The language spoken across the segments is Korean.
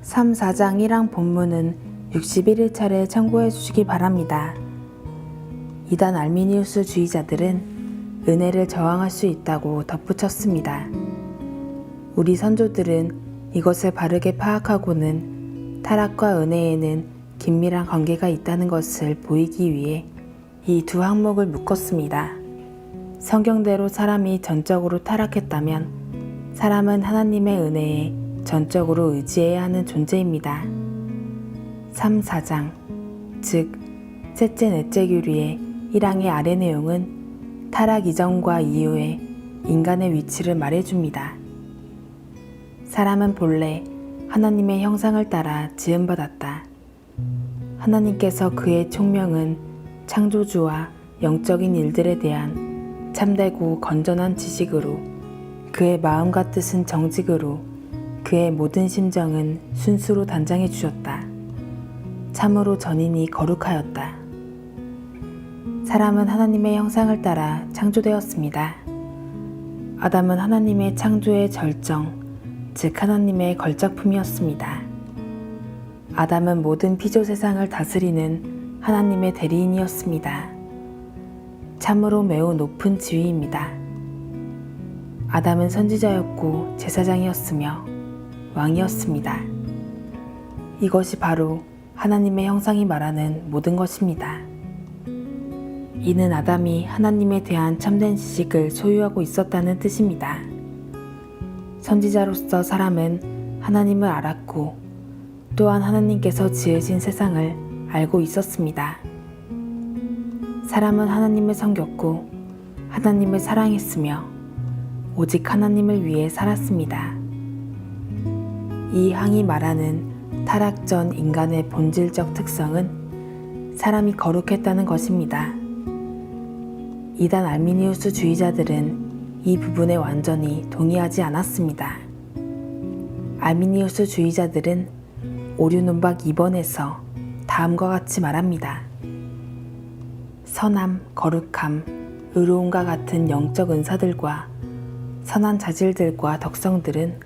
(3, 4장 1항) 본문은 61일차를 참고해 주시기 바랍니다. 이단 알미니우스 주의자들은 은혜를 저항할 수 있다고 덧붙였습니다. 우리 선조들은 이것을 바르게 파악하고는 타락과 은혜에는 긴밀한 관계가 있다는 것을 보이기 위해 이 두 항목을 묶었습니다. 성경대로 사람이 전적으로 타락했다면 사람은 하나님의 은혜에 전적으로 의지해야 하는 존재입니다. 3, 4장, 즉 셋째 넷째 규리의 1항의 아래 내용은 타락 이전과 이후의 인간의 위치를 말해줍니다. 사람은 본래 하나님의 형상을 따라 지음받았다. 하나님께서 그의 총명은 창조주와 영적인 일들에 대한 참되고 건전한 지식으로, 그의 마음과 뜻은 정직으로, 그의 모든 심정은 순수로 단장해 주셨다. 참으로 전인이 거룩하였다. 사람은 하나님의 형상을 따라 창조되었습니다. 아담은 하나님의 창조의 절정, 즉 하나님의 걸작품이었습니다. 아담은 모든 피조 세상을 다스리는 하나님의 대리인이었습니다. 참으로 매우 높은 지위입니다. 아담은 선지자였고 제사장이었으며 왕이었습니다. 이것이 바로 하나님의 형상이 말하는 모든 것입니다. 이는 아담이 하나님에 대한 참된 지식을 소유하고 있었다는 뜻입니다. 선지자로서 사람은 하나님을 알았고 또한 하나님께서 지으신 세상을 알고 있었습니다. 사람은 하나님을 섬겼고 하나님을 사랑했으며 오직 하나님을 위해 살았습니다. 이 항이 말하는 타락 전 인간의 본질적 특성은 사람이 거룩했다는 것입니다. 이단 알미니우스 주의자들은 이 부분에 완전히 동의하지 않았습니다. 알미니우스 주의자들은 오류 논박 2번에서 다음과 같이 말합니다. 선함, 거룩함, 의로움과 같은 영적 은사들과 선한 자질들과 덕성들은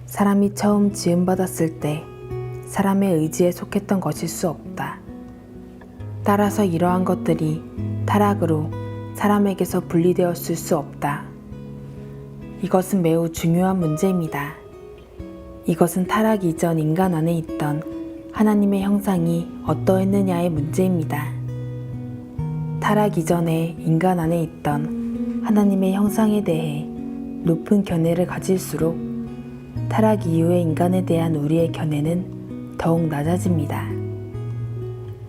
사람이 처음 지음받았을 때 사람의 의지에 속했던 것일 수 없다. 따라서 이러한 것들이 타락으로 사람에게서 분리되었을 수 없다. 이것은 매우 중요한 문제입니다. 이것은 타락 이전 인간 안에 있던 하나님의 형상이 어떠했느냐의 문제입니다. 타락 이전에 인간 안에 있던 하나님의 형상에 대해 높은 견해를 가질수록 타락 이후의 인간에 대한 우리의 견해는 더욱 낮아집니다.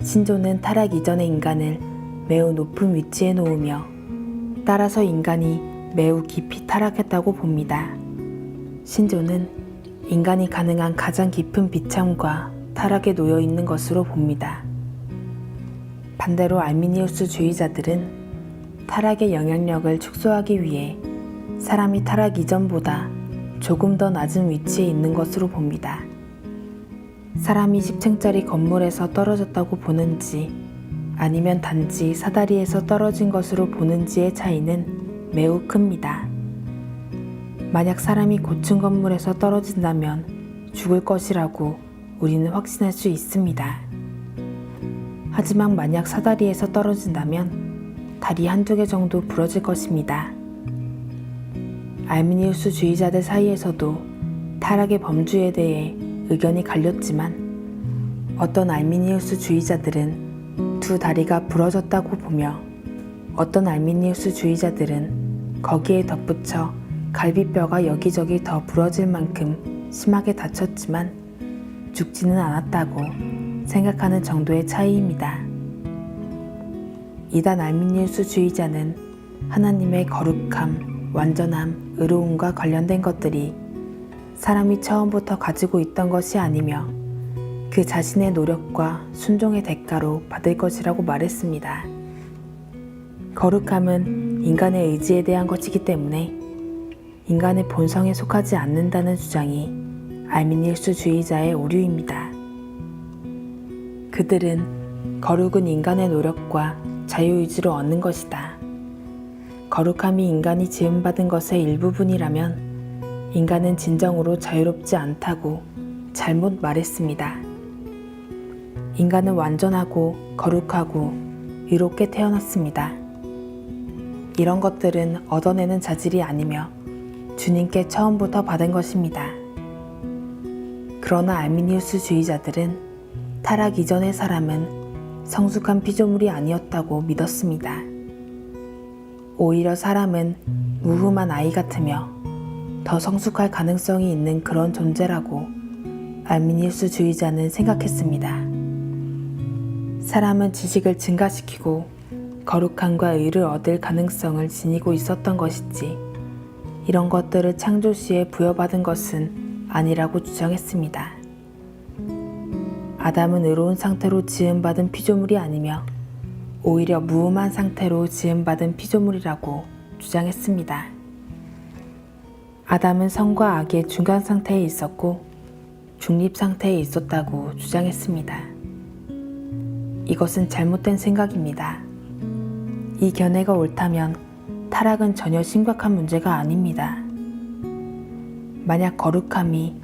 신조는 타락 이전의 인간을 매우 높은 위치에 놓으며 따라서 인간이 매우 깊이 타락했다고 봅니다. 신조는 인간이 가능한 가장 깊은 비참과 타락에 놓여 있는 것으로 봅니다. 반대로 알미니우스 주의자들은 타락의 영향력을 축소하기 위해 사람이 타락 이전보다 조금 더 낮은 위치에 있는 것으로 봅니다. 사람이 10층짜리 건물에서 떨어졌다고 보는지 아니면 단지 사다리에서 떨어진 것으로 보는지의 차이는 매우 큽니다. 만약 사람이 고층 건물에서 떨어진다면 죽을 것이라고 우리는 확신할 수 있습니다. 하지만 만약 사다리에서 떨어진다면 다리 한두 개 정도 부러질 것입니다. 알미니우스 주의자들 사이에서도 타락의 범주에 대해 의견이 갈렸지만 어떤 알미니우스 주의자들은 두 다리가 부러졌다고 보며 어떤 알미니우스 주의자들은 거기에 덧붙여 갈비뼈가 여기저기 더 부러질 만큼 심하게 다쳤지만 죽지는 않았다고 생각하는 정도의 차이입니다. 이단 알미니우스 주의자는 하나님의 거룩함, 완전함, 의로움과 관련된 것들이 사람이 처음부터 가지고 있던 것이 아니며 그 자신의 노력과 순종의 대가로 받을 것이라고 말했습니다. 거룩함은 인간의 의지에 대한 것이기 때문에 인간의 본성에 속하지 않는다는 주장이 알미니우스주의자의 오류입니다. 그들은 거룩은 인간의 노력과 자유의지로 얻는 것이다. 거룩함이 인간이 지음받은 것의 일부분이라면 인간은 진정으로 자유롭지 않다고 잘못 말했습니다. 인간은 완전하고 거룩하고 의롭게 태어났습니다. 이런 것들은 얻어내는 자질이 아니며 주님께 처음부터 받은 것입니다. 그러나 알미니우스주의자들은 타락 이전의 사람은 성숙한 피조물이 아니었다고 믿었습니다. 오히려 사람은 무흠한 아이 같으며 더 성숙할 가능성이 있는 그런 존재라고 알미니우스주의자는 생각했습니다. 사람은 지식을 증가시키고 거룩함과 의를 얻을 가능성을 지니고 있었던 것이지 이런 것들을 창조 시에 부여받은 것은 아니라고 주장했습니다. 아담은 의로운 상태로 지음받은 피조물이 아니며 오히려 무음한 상태로 지음받은 피조물이라고 주장했습니다. 아담은 선과 악의 중간 상태에 있었고 중립 상태에 있었다고 주장했습니다. 이것은 잘못된 생각입니다. 이 견해가 옳다면 타락은 전혀 심각한 문제가 아닙니다. 만약 거룩함이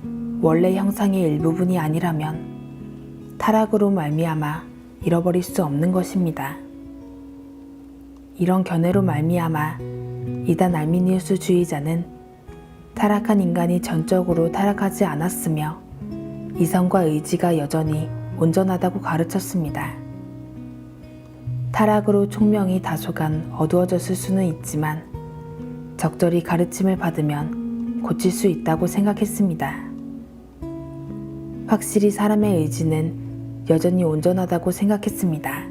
원래 형상의 일부분이 아니라면 타락으로 말미암아 잃어버릴 수 없는 것입니다. 이런 견해로 말미암아 이단 알미니우스주의자는 타락한 인간이 전적으로 타락하지 않았으며 이성과 의지가 여전히 온전하다고 가르쳤습니다. 타락으로 총명이 다소간 어두워졌을 수는 있지만 적절히 가르침을 받으면 고칠 수 있다고 생각했습니다. 확실히 사람의 의지는 여전히 온전하다고 생각했습니다.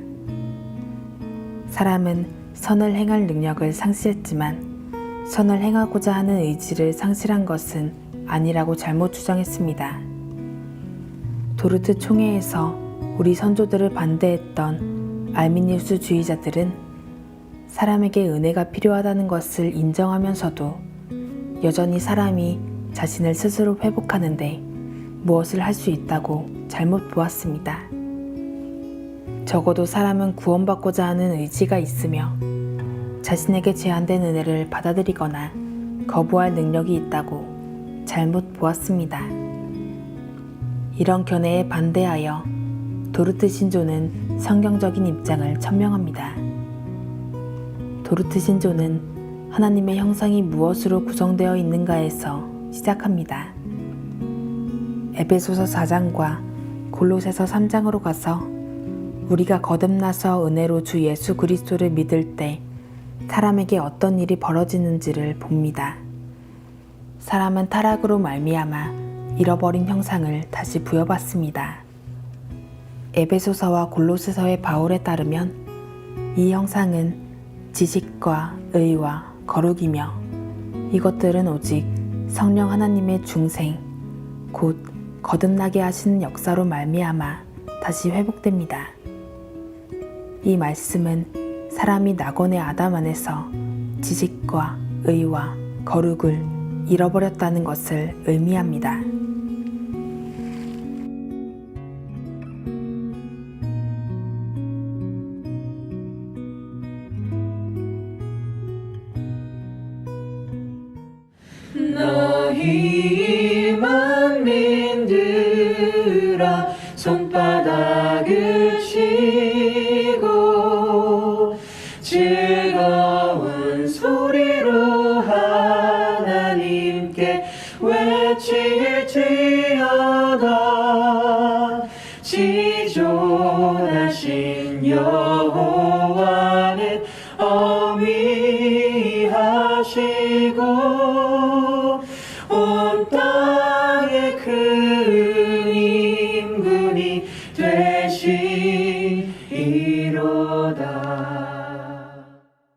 사람은 선을 행할 능력을 상실했지만 선을 행하고자 하는 의지를 상실한 것은 아니라고 잘못 주장했습니다. 도르트 총회에서 우리 선조들을 반대했던 알미니우스주의자들은 사람에게 은혜가 필요하다는 것을 인정하면서도 여전히 사람이 자신을 스스로 회복하는데 무엇을 할 수 있다고 잘못 보았습니다. 적어도 사람은 구원받고자 하는 의지가 있으며 자신에게 제한된 은혜를 받아들이거나 거부할 능력이 있다고 잘못 보았습니다. 이런 견해에 반대하여 도르트 신조는 성경적인 입장을 천명합니다. 도르트 신조는 하나님의 형상이 무엇으로 구성되어 있는가에서 시작합니다. 에베소서 4장과 골로새서 3장으로 가서 우리가 거듭나서 은혜로 주 예수 그리스도를 믿을 때 사람에게 어떤 일이 벌어지는지를 봅니다. 사람은 타락으로 말미암아 잃어버린 형상을 다시 부여받습니다. 에베소서와 골로새서의 바울에 따르면 이 형상은 지식과 의와 거룩이며 이것들은 오직 성령 하나님의 중생, 곧 거듭나게 하시는 역사로 말미암아 다시 회복됩니다. 이 말씀은 사람이 낙원의 아담 안에서 지식과 의와 거룩을 잃어버렸다는 것을 의미합니다. 너희 만민들아 손바닥을 치고 즐거운 소리로 하나님께 외칠지어다. 지존하신 여호와는 어미하시고 온 땅에 그